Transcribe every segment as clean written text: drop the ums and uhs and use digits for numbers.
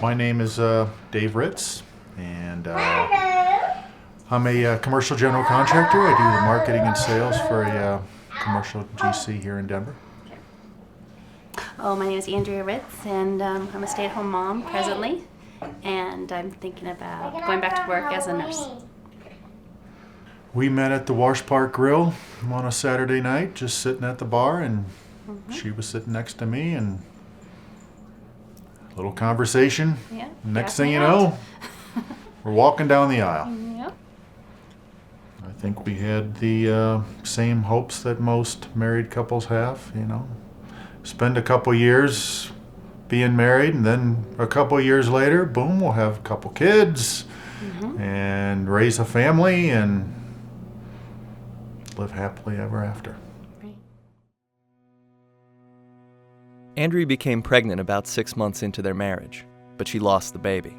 My name is Dave Ritz, and I'm a commercial general contractor. I do the marketing and sales for a commercial GC here in Denver. Oh, my name is Andrea Hritz, and I'm a stay-at-home mom presently, and I'm thinking about going back to work as a nurse. We met at the Wash Park Grill on a Saturday night, just sitting at the bar, and she was sitting next to me, and a little conversation. Yeah. Next thing you know, we're walking down the aisle. Yep. I think we had the same hopes that most married couples have, you know. Spend a couple years being married, and then a couple years later, boom, we'll have a couple kids and raise a family and live happily ever after. Right. Andrea became pregnant about 6 months into their marriage, but she lost the baby.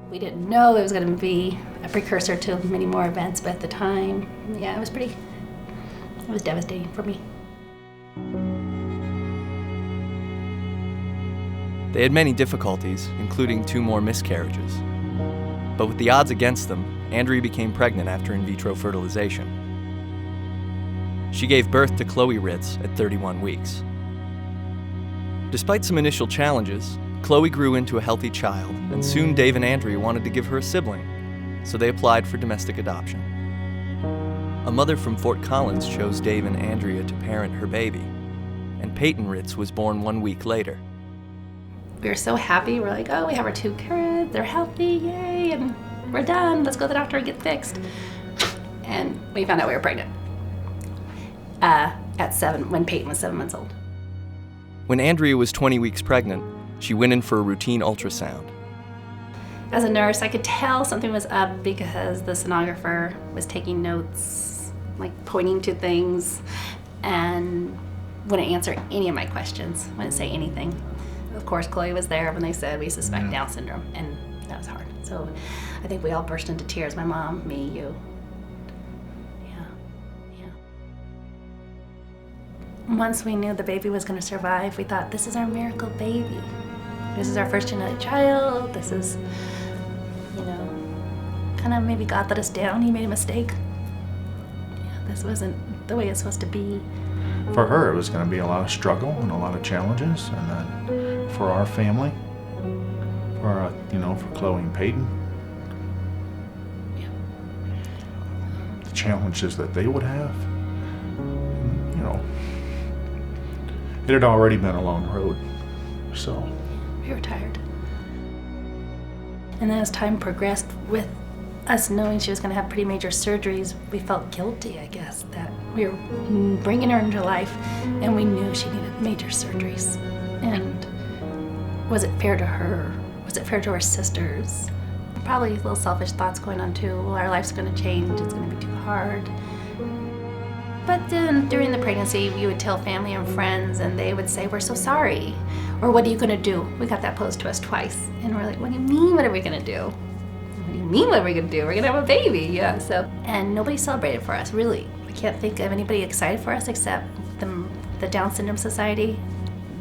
We didn't know it was going to be a precursor to many more events, but at the time, yeah, it was devastating for me. They had many difficulties, including 2 more miscarriages. But with the odds against them, Andrea became pregnant after in vitro fertilization. She gave birth to Chloe Hritz at 31 weeks. Despite some initial challenges, Chloe grew into a healthy child, and soon Dave and Andrea wanted to give her a sibling, so they applied for domestic adoption. A mother from Fort Collins chose Dave and Andrea to parent her baby, and Peyton Hritz was born 1 week later. We were so happy. We're like, oh, we have our 2 kids, they're healthy, yay, and we're done. Let's go to the doctor and get fixed. And we found out we were pregnant at 7, when Peyton was 7 months old. When Andrea was 20 weeks pregnant, she went in for a routine ultrasound. As a nurse, I could tell something was up because the sonographer was taking notes, like pointing to things, and wouldn't answer any of my questions, wouldn't say anything. Of course, Chloe was there when they said we suspect Down syndrome, and that was hard. So I think we all burst into tears. My mom, me, you. Yeah. Once we knew the baby was going to survive, we thought, this is our miracle baby. This is our first genetic child. This is, kind of maybe God let us down. He made a mistake. Yeah, this wasn't the way it's supposed to be. For her, it was going to be a lot of struggle and a lot of challenges, and then for our family, for Chloe and Peyton, the challenges that they would have, it had already been a long road, so. We were tired. And then as time progressed, with us knowing she was going to have pretty major surgeries, we felt guilty, I guess, that we were bringing her into life, and we knew she needed major surgeries. And was it fair to her? Was it fair to her sisters? Probably little selfish thoughts going on too. Well, our life's going to change. It's going to be too hard. But then during the pregnancy, we would tell family and friends, and they would say, we're so sorry. Or what are you going to do? We got that posed to us twice. And we're like, what do you mean, what are we going to do? What do you mean, what are we going to do? We're going to have a baby, yeah. So, and nobody celebrated for us, really. I can't think of anybody excited for us except the Down Syndrome Society.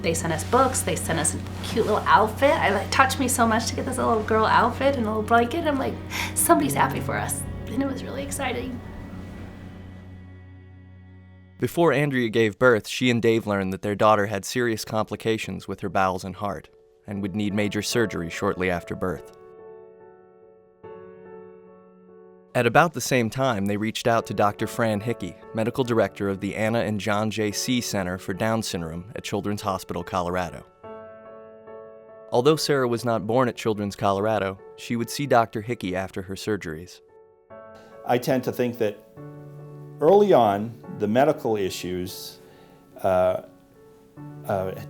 They sent us books. They sent us a cute little outfit. It touched me so much to get this little girl outfit and a little blanket. I'm like, somebody's happy for us. And it was really exciting. Before Andrea gave birth, she and Dave learned that their daughter had serious complications with her bowels and heart and would need major surgery shortly after birth. At about the same time, they reached out to Dr. Fran Hickey, medical director of the Anna and John J. C. Center for Down Syndrome at Children's Hospital, Colorado. Although Sarah was not born at Children's Colorado, she would see Dr. Hickey after her surgeries. I tend to think that early on, the medical issues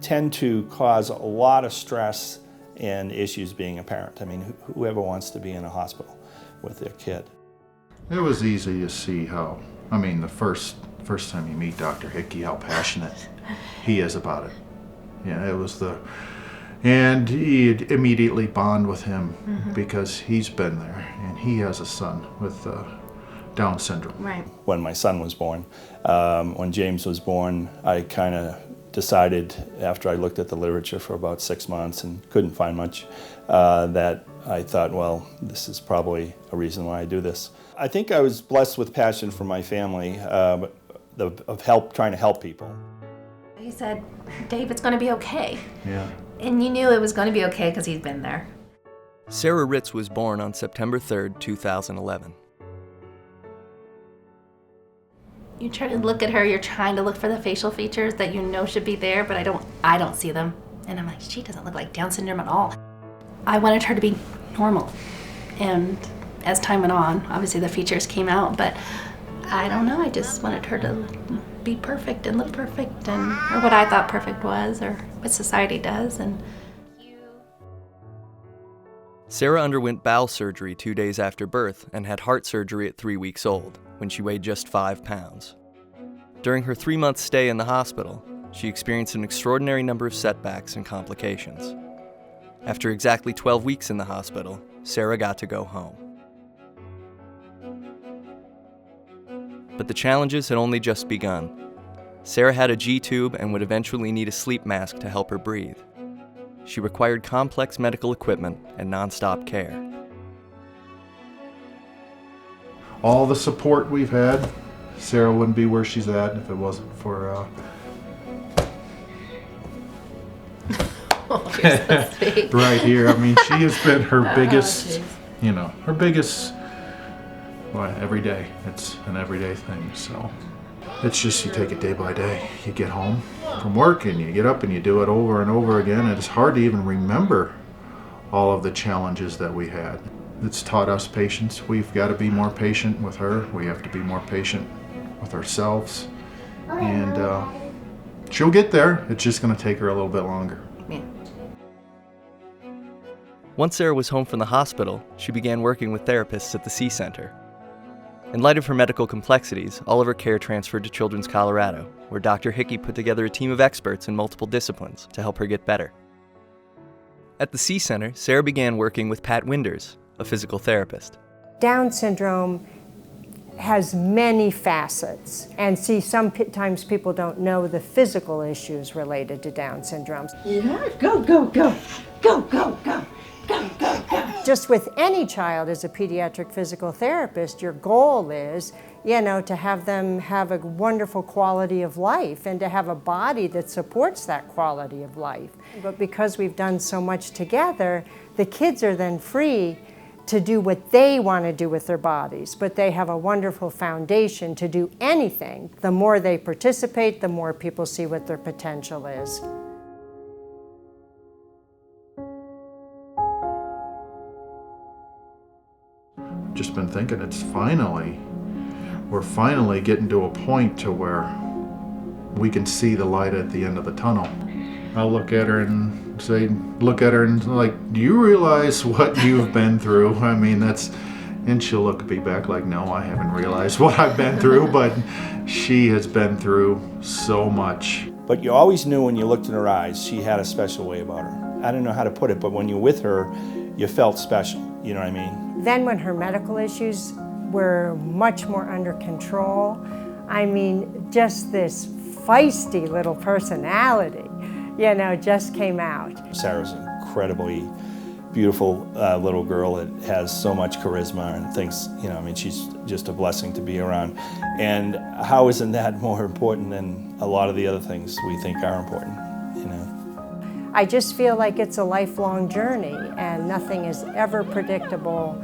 tend to cause a lot of stress and issues being a parent. I mean, whoever wants to be in a hospital with their kid. It was easy to see how, the first time you meet Dr. Hickey, how passionate he is about it. Yeah, it was and you'd immediately bond with him because he's been there, and he has a son with Down syndrome. Right. When my son was born, when James was born, I kind of decided, after I looked at the literature for about 6 months and couldn't find much, that I thought, well, this is probably a reason why I do this. I think I was blessed with passion for my family, trying to help people. He said, Dave, it's going to be okay. Yeah. And you knew it was going to be okay because he'd been there. Sarah Hritz was born on September 3rd, 2011. You try to look at her, you're trying to look for the facial features that you know should be there, but I don't see them. And I'm like, she doesn't look like Down syndrome at all. I wanted her to be normal. And as time went on, obviously the features came out, but I don't know, I just wanted her to be perfect and look perfect, and or what I thought perfect was, or what society does. And Sarah underwent bowel surgery 2 days after birth and had heart surgery at 3 weeks old, when she weighed just 5 pounds. During her 3-month stay in the hospital, she experienced an extraordinary number of setbacks and complications. After exactly 12 weeks in the hospital, Sarah got to go home. But the challenges had only just begun. Sarah had a G-tube and would eventually need a sleep mask to help her breathe. She required complex medical equipment and nonstop care. All the support we've had, Sarah wouldn't be where she's at if it wasn't for right here. I mean, she has been her biggest, every day. It's an everyday thing. So it's just, you take it day by day. You get home from work and you get up and you do it over and over again. And it's hard to even remember all of the challenges that we had. It's taught us patience. We've got to be more patient with her. We have to be more patient with ourselves. And she'll get there. It's just going to take her a little bit longer. Yeah. Once Sarah was home from the hospital, she began working with therapists at the C Center. In light of her medical complexities, all of her care transferred to Children's Colorado, where Dr. Hickey put together a team of experts in multiple disciplines to help her get better. At the C Center, Sarah began working with Pat Winders, a physical therapist. Down syndrome has many facets, and sometimes people don't know the physical issues related to Down syndrome. Yeah, go, go, go, go, go, go, go, go, go. Just with any child as a pediatric physical therapist, your goal is, to have them have a wonderful quality of life and to have a body that supports that quality of life. But because we've done so much together, the kids are then free to do what they want to do with their bodies, but they have a wonderful foundation to do anything. The more they participate, the more people see what their potential is. Just been thinking, we're finally getting to a point to where we can see the light at the end of the tunnel. I'll look at her and like, do you realize what you've been through? I mean, and she'll look at me back like, no, I haven't realized what I've been through, but she has been through so much. But you always knew when you looked in her eyes, she had a special way about her. I don't know how to put it, but when you're with her, you felt special, you know what I mean? Then when her medical issues were much more under control, I mean, just this feisty little personality, just came out. Sarah's an incredibly beautiful little girl that has so much charisma and thinks, she's just a blessing to be around. And how isn't that more important than a lot of the other things we think are important, I just feel like it's a lifelong journey and nothing is ever predictable.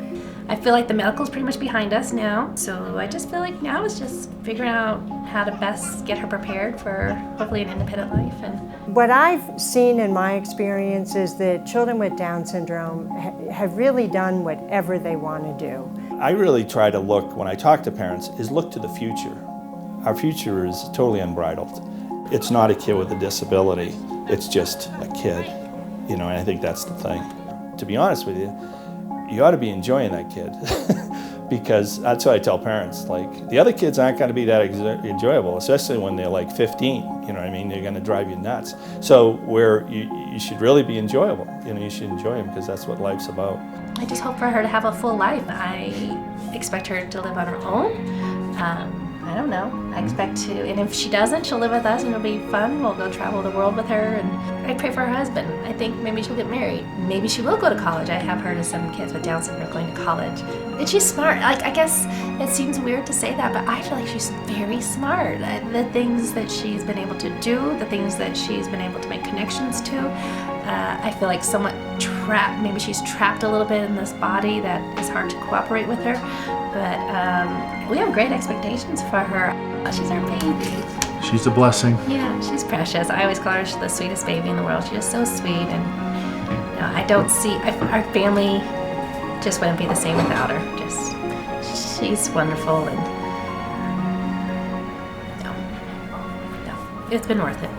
I feel like the medical's pretty much behind us now, so I just feel like now it's just figuring out how to best get her prepared for hopefully an independent life. And what I've seen in my experience is that children with Down syndrome have really done whatever they want to do. I really try to look, when I talk to parents, is look to the future. Our future is totally unbridled. It's not a kid with a disability, it's just a kid, and I think that's the thing. To be honest with you, you ought to be enjoying that kid because that's what I tell parents, like, the other kids aren't going to be that enjoyable, especially when they're like 15, you know what I mean? They're going to drive you nuts. So you should really be enjoyable, you should enjoy them because that's what life's about. I just hope for her to have a full life. I expect her to live on her own. I don't know. I expect to, and if she doesn't, she'll live with us and it'll be fun. We'll go travel the world with her, and I pray for her husband. I think maybe she'll get married. Maybe she will go to college. I have heard of some kids with Down syndrome going to college. And she's smart. Like, I guess it seems weird to say that, but I feel like she's very smart. The things that she's been able to do, the things that she's been able to make connections to, I feel like somewhat trapped. Maybe she's trapped a little bit in this body that is hard to cooperate with her. But we have great expectations for her. She's our baby. She's a blessing. Yeah, she's precious. I always call her the sweetest baby in the world. She's just so sweet, and you know, I don't see our family just wouldn't be the same without her. Just she's wonderful, and no, it's been worth it.